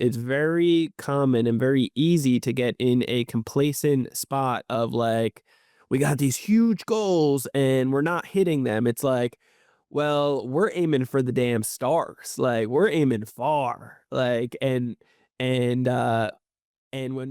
it's very common and very easy to get in a complacent spot of like, we got these huge goals and we're not hitting them. It's like, well, we're aiming for the damn stars. Like we're aiming far. Like and when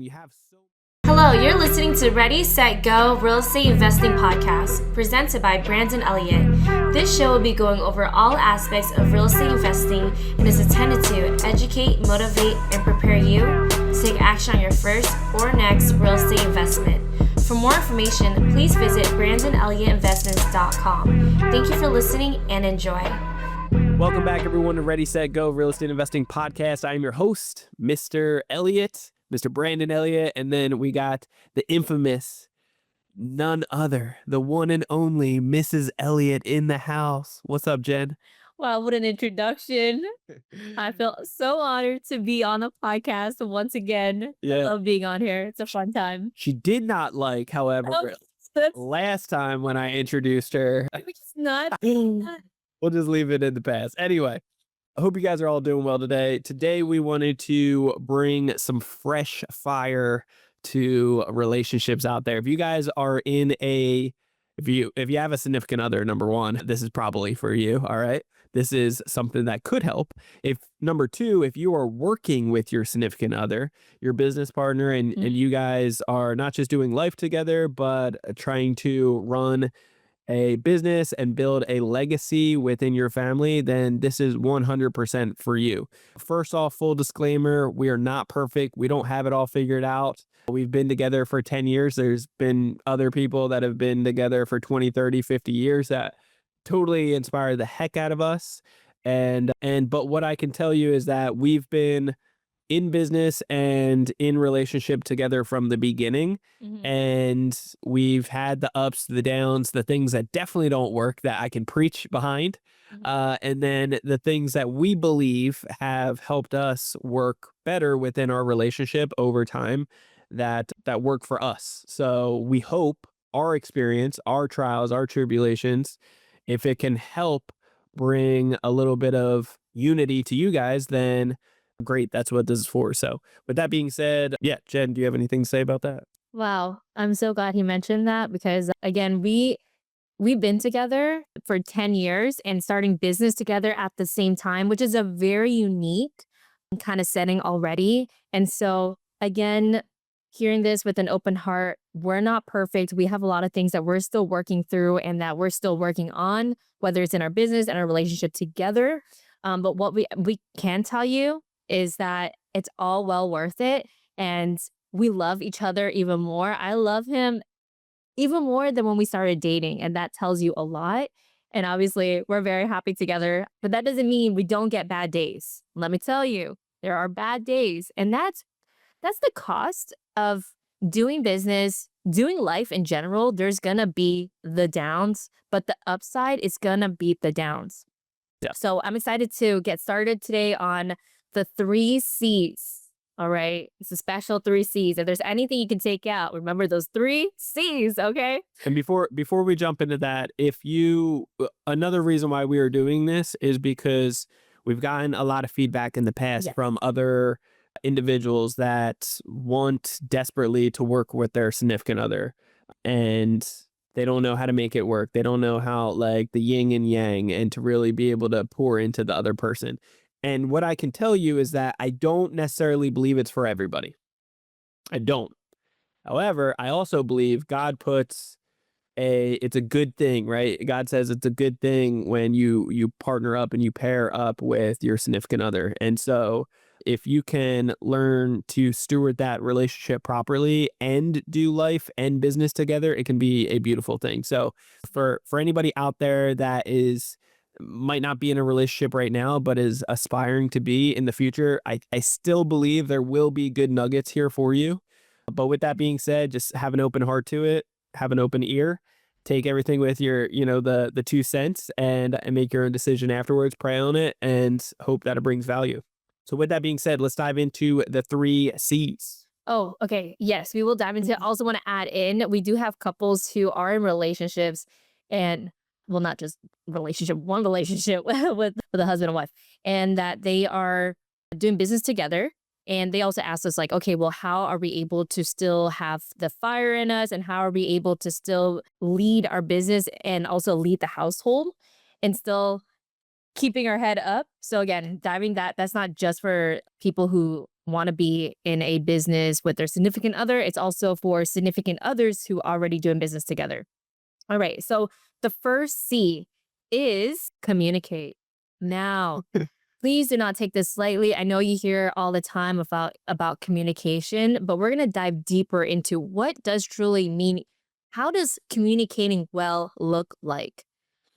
you have so Hello, you're listening to Ready, Set, Go Real Estate Investing Podcast, presented by Brandon Elliott. This show will be going over all aspects of real estate investing and is intended to educate, motivate, and prepare you to take action on your first or next real estate investment. For more information, please visit BrandonElliottInvestments.com. Thank you for listening and enjoy. Welcome back, everyone, to Ready, Set, Go Real Estate Investing Podcast. I'm your host, Mr. Elliott. Mr. Brandon Elliott, and then we got the infamous, none other, the one and only Mrs. Elliott in the house. What's up, Jen? Wow, what an introduction. I feel so honored to be on the podcast once again. I love being on here. It's a fun time. She did not like, however, last time when I introduced her. It's not. We'll just leave it in the past. Anyway. I hope you guys are all doing well today. Today, we wanted to bring some fresh fire to relationships out there. If you guys are if you have a significant other, number one, this is probably for you. All right. This is something that could help. If number two, if you are working with your significant other, your business partner, and you guys are not just doing life together, but trying to run a business and build a legacy within your family, then this is 100% for you. First off, full disclaimer, we are not perfect. We don't have it all figured out. We've been together for 10 years. There's been other people that have been together for 20, 30, 50 years that totally inspire the heck out of us. But what I can tell you is that we've been in business and in relationship together from the beginning. And we've had the ups, the downs, the things that definitely don't work that I can preach behind. And then the things that we believe have helped us work better within our relationship over time that work for us. So we hope our experience, our trials, our tribulations, if it can help bring a little bit of unity to you guys, then great, that's what this is for. So with that being said, yeah, Jen, do you have anything to say about that? Wow, I'm so glad he mentioned that because again, we've been together for 10 years and starting business together at the same time, which is a very unique kind of setting already. And so again, hearing this with an open heart, we're not perfect. We have a lot of things that we're still working through and that we're still working on, whether it's in our business and our relationship together. But what we can tell you is that it's all well worth it. And we love each other even more. I love him even more than when we started dating. And that tells you a lot. And obviously, we're very happy together. But that doesn't mean we don't get bad days. Let me tell you, there are bad days. And that's the cost of doing business, doing life in general. There's going to be the downs, but the upside is going to beat the downs. Yeah. So I'm excited to get started today on the 3 C's. All right. It's a special 3 C's. If there's anything you can take out, remember those 3 C's. Okay. And before we jump into that, another reason why we are doing this is because we've gotten a lot of feedback in the past from other individuals that want desperately to work with their significant other, and they don't know how to make it work. They don't know how, like, the yin and yang, and to really be able to pour into the other person. And what I can tell you is that I don't necessarily believe it's for everybody. I don't. However, I also believe God puts it's a good thing, right? God says it's a good thing when you partner up and you pair up with your significant other. And so if you can learn to steward that relationship properly and do life and business together, it can be a beautiful thing. So for anybody out there that might not be in a relationship right now, but is aspiring to be in the future, I still believe there will be good nuggets here for you. But with that being said, just have an open heart to it, have an open ear, take everything with your, the 2 cents and make your own decision afterwards, pray on it, and hope that it brings value. So with that being said, let's dive into the 3 C's. Oh, okay. Yes, we will dive into it. I also want to add in, we do have couples who are in relationships and, well, not just one relationship with a husband and wife, and that they are doing business together And they also asked us like, okay, well, how are we able to still have the fire in us, and how are we able to still lead our business and also lead the household and still keeping our head up? So again, that's not just for people who want to be in a business with their significant other. It's also for significant others who are already doing business together. All right. So the first C is communicate. Now, please do not take this lightly. I know you hear all the time about communication, but we're going to dive deeper into what does truly mean. How does communicating well look like?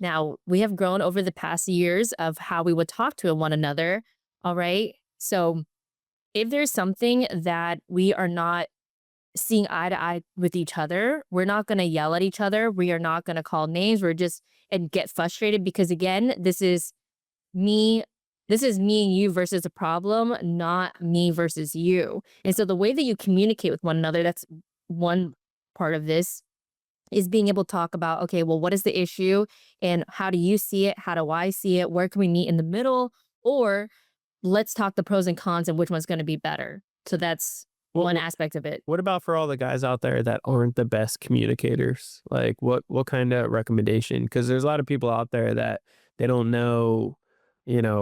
Now, we have grown over the past years of how we would talk to one another. All right. So if there's something that we are not seeing eye to eye with each other, we're not going to yell at each other. We are not going to call names. We're just and get frustrated because again, me this is me and you versus a problem, not me versus you. And so the way that you communicate with one another, that's one part of this, is being able to talk about, okay, well, what is the issue and how do you see it? How do I see it? Where can we meet in the middle? Or let's talk the pros and cons and which one's going to be better. So that's one aspect of it. What about for all the guys out there that aren't the best communicators? Like what kind of recommendation? Because there's a lot of people out there that they don't know,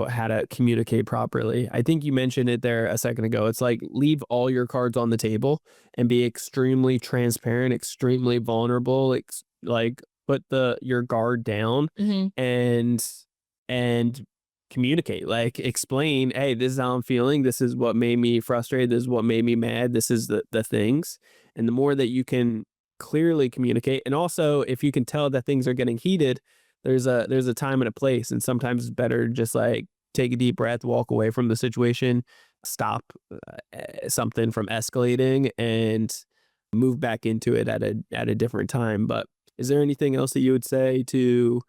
how to communicate properly. I think you mentioned it there a second ago. It's like leave all your cards on the table and be extremely transparent, extremely vulnerable, like put your guard down Hmm. and and communicate, like explain, hey, this is how I'm feeling, this is what made me frustrated, this is what made me mad, this is the things. And the more that you can clearly communicate, and also if you can tell that things are getting heated, there's a time and a place, and sometimes it's better just like take a deep breath, walk away from the situation, stop something from escalating, and move back into it at a different time. But is there anything else that you would say to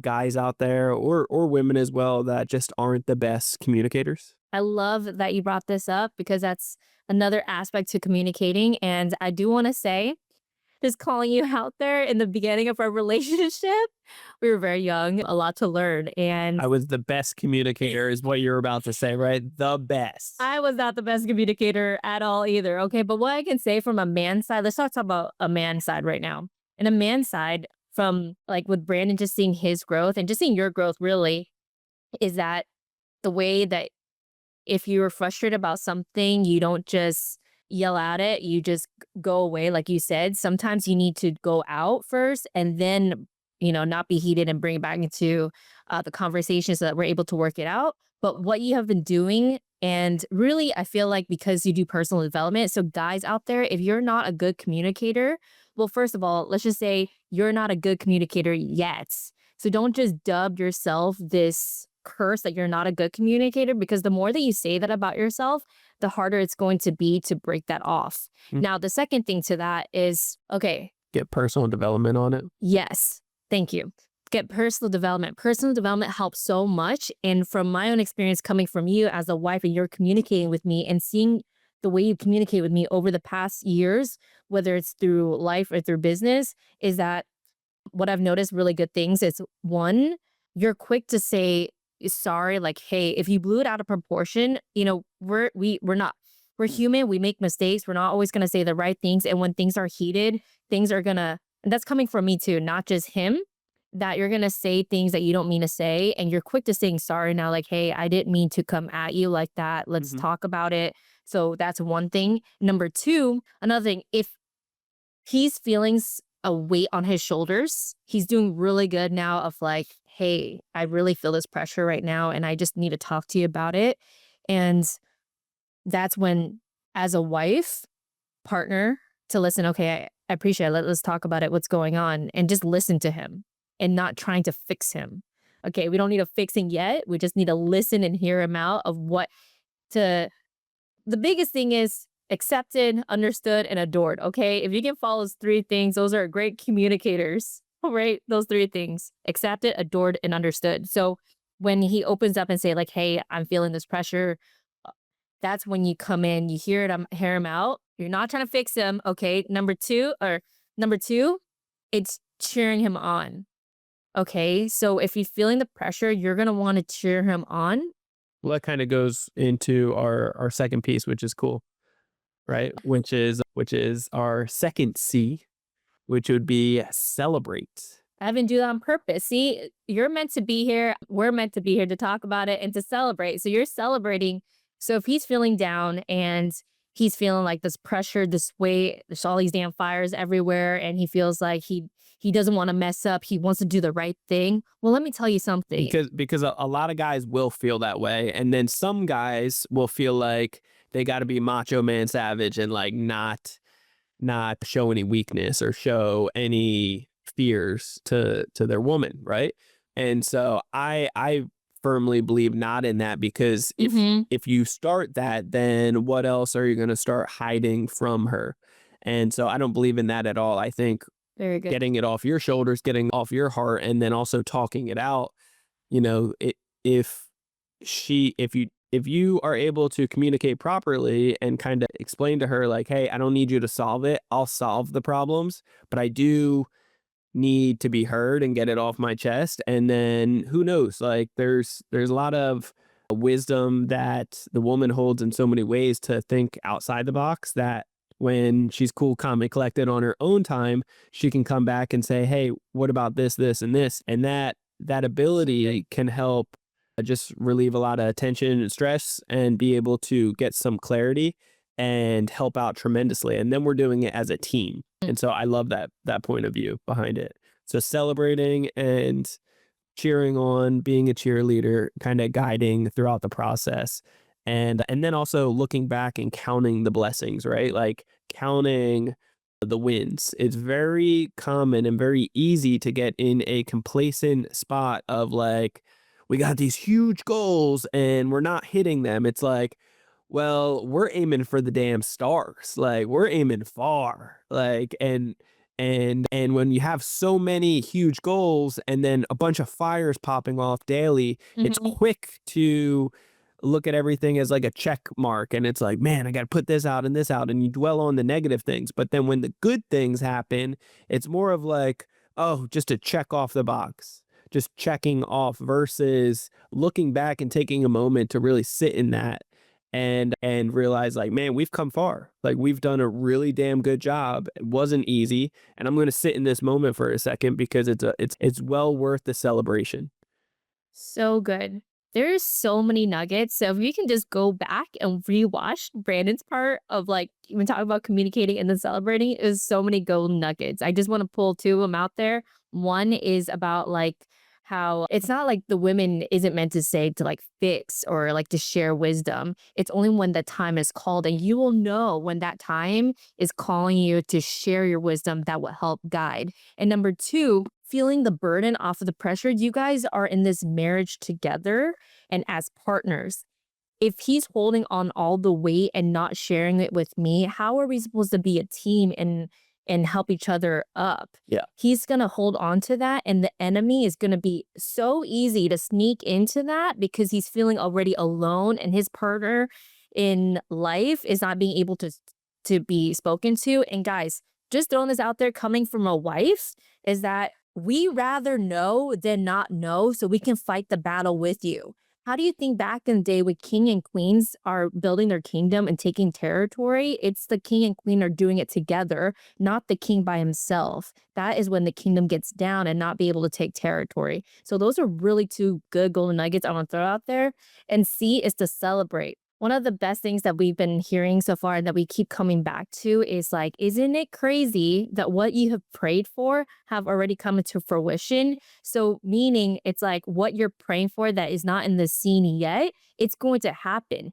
guys out there, or women as well, that just aren't the best communicators? I love that you brought this up because that's another aspect to communicating. And I do want to say, just calling you out there in the beginning of our relationship, we were very young, a lot to learn. And I was the best communicator is what you're about to say, right? The best. I was not the best communicator at all either. Okay. But what I can say from a man's side, let's talk about a man's side right now. And a man's side, from like with Brandon, just seeing his growth and just seeing your growth really, is that the way that if you're frustrated about something, you don't just yell at it, you just go away. Like you said, sometimes you need to go out first and then, not be heated and bring it back into the conversation so that we're able to work it out. But what you have been doing, and really, I feel like because you do personal development, so guys out there, if you're not a good communicator, well, first of all, let's just say you're not a good communicator yet. So don't just dub yourself this curse that you're not a good communicator, because the more that you say that about yourself, the harder it's going to be to break that off. Mm. Now, the second thing to that is, okay, Get personal development on it. yes, thank you. Get personal development. Personal development helps so much. And from my own experience coming from you as a wife, and you're communicating with me and seeing the way you communicate with me over the past years, whether it's through life or through business, is that what I've noticed really good things is, one, you're quick to say sorry, like, hey, if you blew it out of proportion, we're human, we make mistakes, we're not always gonna say the right things. And when things are heated, and that's coming from me too, not just him, that you're gonna say things that you don't mean to say, and you're quick to saying sorry now, like, hey, I didn't mean to come at you like that. Let's talk about it. So that's one thing. Number two, another thing, if he's feeling a weight on his shoulders, he's doing really good now of like, hey, I really feel this pressure right now and I just need to talk to you about it. And that's when, as a wife, partner, to listen, okay, I appreciate it. Let's talk about it. What's going on? And just listen to him and not trying to fix him. Okay, we don't need a fixing yet. We just need to listen and hear him out of what to. The biggest thing is accepted, understood, and adored. Okay, if you can follow those three things, those are great communicators. All right, those three things: accepted, adored, and understood. So when he opens up and say like, "Hey, I'm feeling this pressure," that's when you come in, you hear him out. You're not trying to fix him. Okay, number two, it's cheering him on. Okay, so if you're feeling the pressure, you're gonna want to cheer him on Well, that kind of goes into our second piece, which is cool, right? Which is our second C, which would be celebrate. I didn't do that on purpose. See, you're meant to be here. We're meant to be here to talk about it and to celebrate. So you're celebrating. So if he's feeling down and he's feeling like this pressure, this weight, there's all these damn fires everywhere, and he feels like he doesn't want to mess up. He wants to do the right thing. Well, let me tell you something. Because a lot of guys will feel that way, and then some guys will feel like they got to be macho man savage and like not show any weakness or show any fears to their woman, right? And so I firmly believe not in that, because Mhm. if you start that, then what else are you going to start hiding from her? And so I don't believe in that at all. I think Very good. getting it off your shoulders, getting off your heart, and then also talking it out, if if you are able to communicate properly and kind of explain to her like, hey, I don't need you to solve it, I'll solve the problems, but I do need to be heard and get it off my chest. And then who knows, like there's a lot of wisdom that the woman holds in so many ways to think outside the box, that when she's cool, calm, and collected on her own time, she can come back and say, hey, what about this and this, and that ability can help just relieve a lot of tension and stress and be able to get some clarity and help out tremendously. And then we're doing it as a team. And so I love that point of view behind it. So celebrating and cheering on, being a cheerleader, kind of guiding throughout the process. And then also looking back and counting the blessings, right? Like counting the wins. It's very common and very easy to get in a complacent spot of like, we got these huge goals and we're not hitting them. It's like, well, we're aiming for the damn stars. Like we're aiming far. Like and when you have so many huge goals and then a bunch of fires popping off daily, it's Mhm. quick to look at everything as like a check mark, and it's like, man, I got to put this out and this out, and you dwell on the negative things. But then when the good things happen, it's more of like, oh, just a check off the box, just checking off, versus looking back and taking a moment to really sit in that and realize like, man, we've come far. Like we've done a really damn good job. It wasn't easy, and I'm going to sit in this moment for a second because it's well worth the celebration. So good. There's so many nuggets. So if you can just go back and rewatch Brandon's part of like even talking about communicating and then celebrating, is so many golden nuggets. I just want to pull two of them out there. One is about like how it's not like the women isn't meant to say to like fix or like to share wisdom. It's only when the time is called, and you will know when that time is calling you to share your wisdom that will help guide. And number two, feeling the burden off of the pressure. You guys are in this marriage together and as partners. If he's holding on all the weight and not sharing it with me, how are we supposed to be a team and help each other up? Yeah. He's going to hold on to that, and the enemy is going to be so easy to sneak into that because he's feeling already alone, and his partner in life is not being able to be spoken to. And guys, just throwing this out there coming from a wife, is that we rather know than not know so we can fight the battle with you. How do you think back in the day when king and queens are building their kingdom and taking territory? It's the king and queen are doing it together, not the king by himself. That is when the kingdom gets down and not be able to take territory. So those are really two good golden nuggets I want to throw out there. And C is to celebrate. One of the best things that we've been hearing so far and that we keep coming back to is like, isn't it crazy that what you have prayed for have already come into fruition? So meaning it's like what you're praying for that is not in the scene yet, it's going to happen.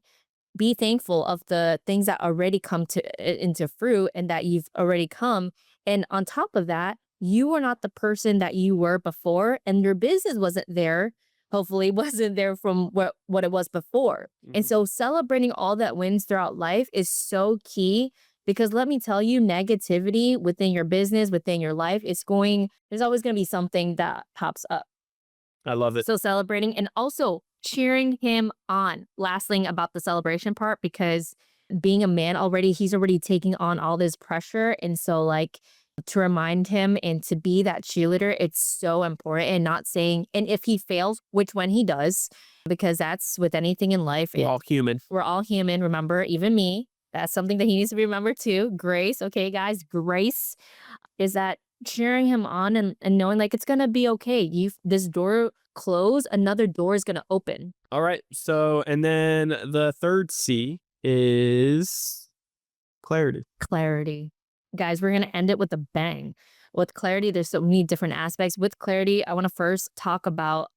Be thankful of the things that already come to into fruit and that you've already come. And on top of that, you are not the person that you were before, and your business wasn't there. Hopefully, wasn't there from what it was before. And Mhm. so, celebrating all that wins throughout life is so key, because let me tell you, negativity within your business, within your life, there's always going to be something that pops up. I love it. So celebrating and also cheering him on. Last thing about the celebration part, because being a man already, he's already taking on all this pressure. And so like to remind him and to be that cheerleader, it's so important, and not saying, and if he fails, which when he does, because that's with anything in life. We're all human. We're all human. Remember, even me. That's something that he needs to remember too. Grace. Okay, guys. Grace is that cheering him on and knowing like it's going to be okay. This door closed, another door is going to open. All right. So, and then the third C is clarity. Clarity. Guys, we're going to end it with a bang. With clarity, there's so many different aspects. With clarity, I want to first talk about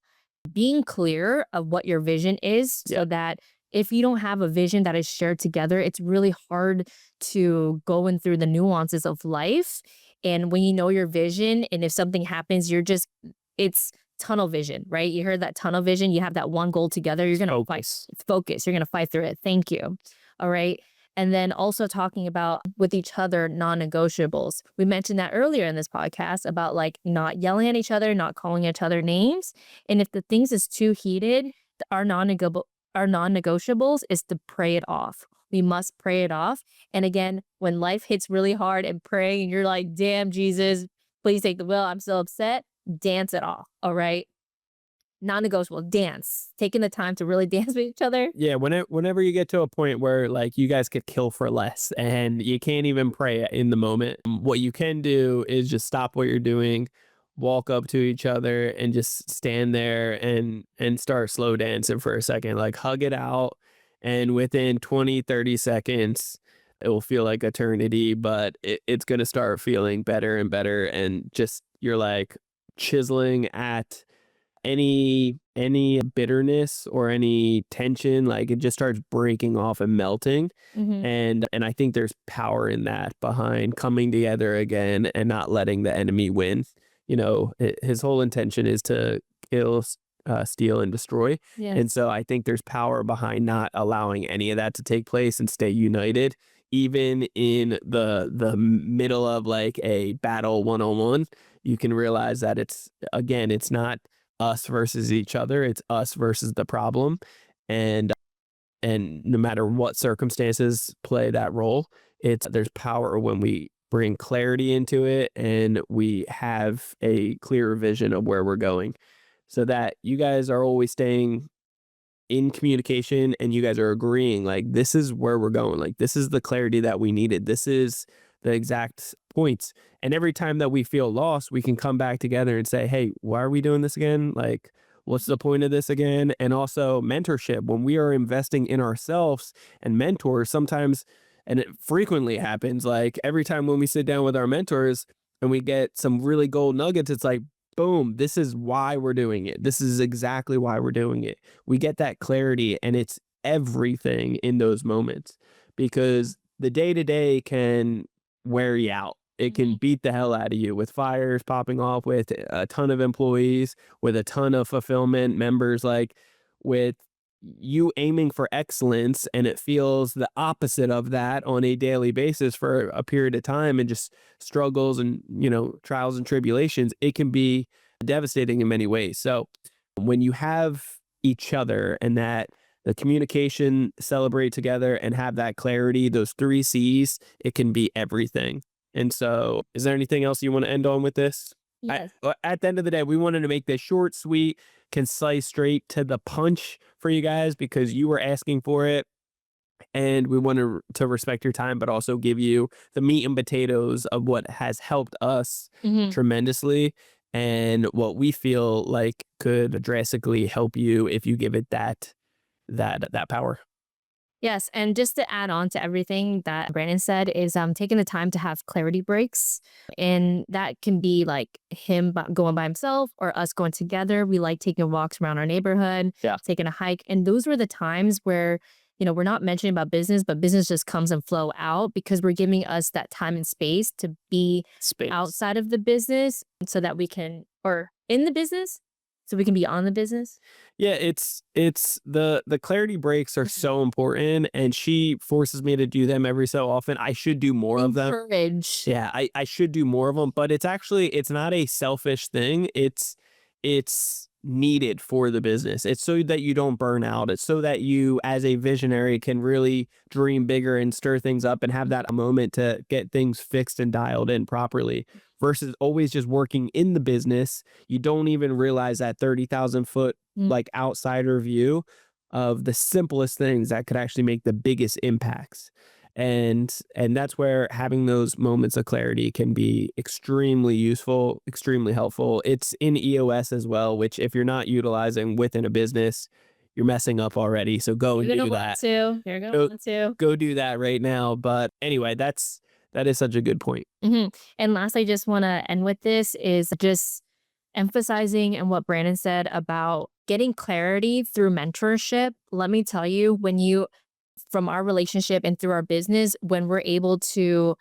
being clear of what your vision is so that if you don't have a vision that is shared together, it's really hard to go in through the nuances of life. And when you know your vision, and if something happens, it's tunnel vision, right? You heard that tunnel vision. You have that one goal together. You're going to focus. You're going to fight through it. Thank you. All right. And then also talking about with each other, non-negotiables. We mentioned that earlier in this podcast about like not yelling at each other, not calling each other names. And if the things is too heated, our non-negotiables is to pray it off. We must pray it off. And again, when life hits really hard and praying and you're like, damn, Jesus, please take the wheel. I'm so upset. Dance it off. All right. Non-negotiable, dance, taking the time to really dance with each other. Yeah, whenever you get to a point where like you guys could kill for less and you can't even pray in the moment, what you can do is just stop what you're doing, walk up to each other and just stand there and start slow dancing for a second, like hug it out. And within 20-30 seconds, it will feel like eternity, but it's going to start feeling better and better. And just you're like chiseling at any bitterness or any tension, like it just starts breaking off and melting. And I think there's power in that, behind coming together again and not letting the enemy win. You know, his whole intention is to kill, steal, and destroy. And so I think there's power behind not allowing any of that to take place and stay united, even in the middle of like a battle one-on-one. You can realize that it's not us versus each other. It's us versus the problem. And no matter what circumstances play that role, there's power when we bring clarity into it and we have a clearer vision of where we're going, so that you guys are always staying in communication and you guys are agreeing like this is where we're going, like this is the clarity that we needed, this is the exact points. And every time that we feel lost, we can come back together and say, hey, why are we doing this again? Like, what's the point of this again? And also mentorship, when we are investing in ourselves and mentors, sometimes, and it frequently happens, like every time when we sit down with our mentors and we get some really gold nuggets, it's like, boom, this is why we're doing it. This is exactly why we're doing it. We get that clarity, and it's everything in those moments, because the day-to-day can wear you out. It can beat the hell out of you with fires popping off, with a ton of employees, with a ton of fulfillment members, like with you aiming for excellence, and it feels the opposite of that on a daily basis for a period of time, and just struggles and, trials and tribulations. It can be devastating in many ways. So when you have each other and that the communication, celebrate together and have that clarity, those 3 C's, it can be everything. And so is there anything else you want to end on with this? Yes. At the end of the day, we wanted to make this short, sweet, concise, straight to the punch for you guys, because you were asking for it. And we want to respect your time, but also give you the meat and potatoes of what has helped us tremendously, and what we feel like could drastically help you if you give it that power. Yes, and just to add on to everything that Brandon said is taking the time to have clarity breaks. And that can be like him going by himself or us going together. We like taking walks around our neighborhood, taking a hike. And those were the times where, we're not mentioning about business, but business just comes and flow out, because we're giving us that time and space to be outside of the business so that we can, or in the business, so we can be on the business. Yeah, it's the clarity breaks are so important, and she forces me to do them every so often. I should do more of them. Encourage. Yeah, I should do more of them, but it's not a selfish thing. It's needed for the business. It's so that you don't burn out. It's so that you, as a visionary, can really dream bigger and stir things up and have that moment to get things fixed and dialed in properly, versus always just working in the business. You don't even realize that 30,000 foot like outsider view of the simplest things that could actually make the biggest impacts. And that's where having those moments of clarity can be extremely useful, extremely helpful. It's in EOS as well, which if you're not utilizing within a business, you're messing up already. So go and do that. You're gonna want to. Go do that right now. But anyway, that is such a good point. And last, I just want to end with this is just emphasizing and what Brandon said about getting clarity through mentorship. Let me tell you, from our relationship and through our business, when we're able to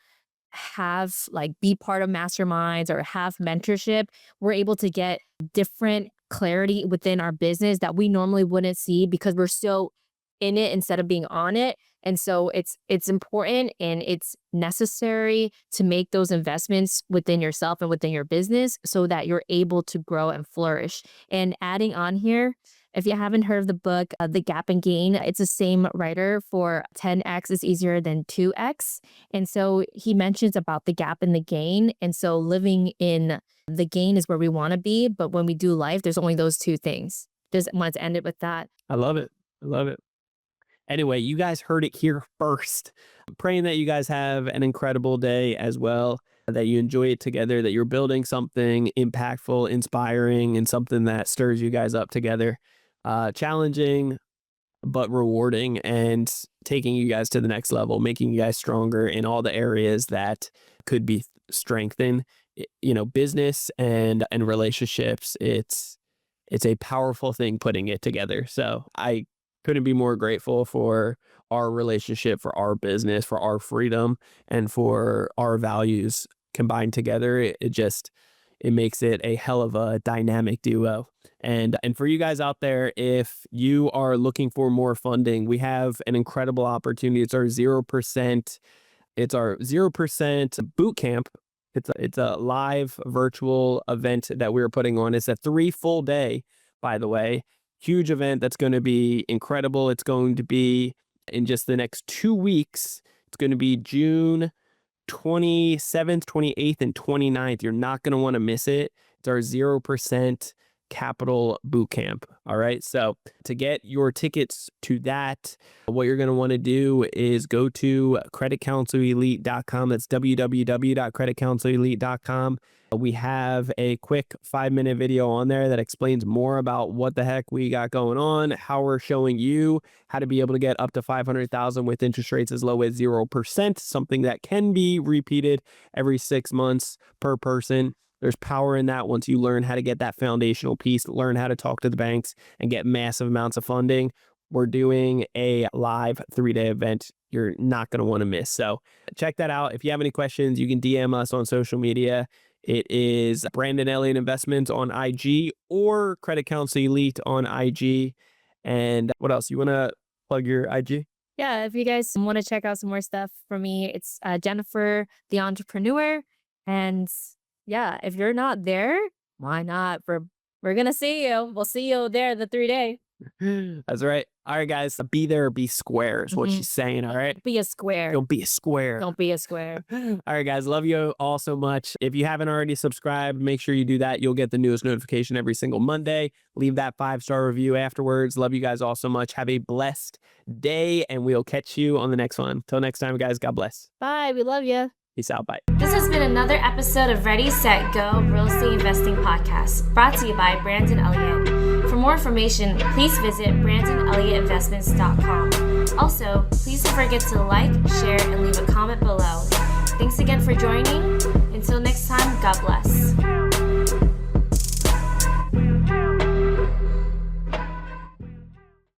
have be part of masterminds or have mentorship, we're able to get different clarity within our business that we normally wouldn't see because we're so in it instead of being on it. And so it's important and it's necessary to make those investments within yourself and within your business so that you're able to grow and flourish. And adding on here, if you haven't heard of the book, The Gap and Gain, it's the same writer for 10x is easier than 2x. And so he mentions about the gap and the gain. And so living in the gain is where we want to be. But when we do life, there's only those two things. Just wanted to end it with that. I love it. I love it. Anyway, you guys heard it here first. I'm praying that you guys have an incredible day as well, that you enjoy it together, that you're building something impactful, inspiring, and something that stirs you guys up together. Challenging, but rewarding, and taking you guys to the next level, making you guys stronger in all the areas that could be strengthened. Business and relationships. It's a powerful thing putting it together. So I couldn't be more grateful for our relationship, for our business, for our freedom, and for our values combined together. It makes it a hell of a dynamic duo. And for you guys out there, if you are looking for more funding, we have an incredible opportunity. It's our 0%. It's our 0% boot camp. It's a live virtual event that we're putting on. It's a 3 full day, by the way. Huge event that's going to be incredible. It's going to be in just the next 2 weeks. It's going to be June 27th, 28th, and 29th. You're not going to want to miss it. It's our 0% capital boot camp. All right. So to get your tickets to that, what you're going to want to do is go to creditcounselelite.com. That's www.creditcounselelite.com. We have a quick 5-minute video on there that explains more about what the heck we got going on, how we're showing you how to be able to get up to $500,000 with interest rates as low as 0%, something that can be repeated every 6 months per person. There's power in that once you learn how to get that foundational piece, learn how to talk to the banks and get massive amounts of funding. We're doing a live 3-day event you're not going to want to miss. So check that out. If you have any questions, you can DM us on social media. It is Brandon Elliott Investments on IG or Credit Counsel Elite on IG. And what else? You want to plug your IG? Yeah, if you guys want to check out some more stuff from me, it's Jennifer, the entrepreneur. And yeah, if you're not there, why not? We're going to see you. We'll see you there the 3-day. That's right. All right, guys. Be there or be square is what she's saying. All right. Be a square. Don't be a square. Don't be a square. All right, guys. Love you all so much. If you haven't already subscribed, make sure you do that. You'll get the newest notification every single Monday. Leave that 5-star review afterwards. Love you guys all so much. Have a blessed day, and we'll catch you on the next one. Till next time, guys. God bless. Bye. We love you. Peace out. Bye. This has been another episode of Ready, Set, Go Real Estate Investing Podcast, brought to you by Brandon Elliott. For more information, please visit BrandonElliottInvestments.com. Also, please don't forget to like, share, and leave a comment below. Thanks again for joining. Until next time, God bless.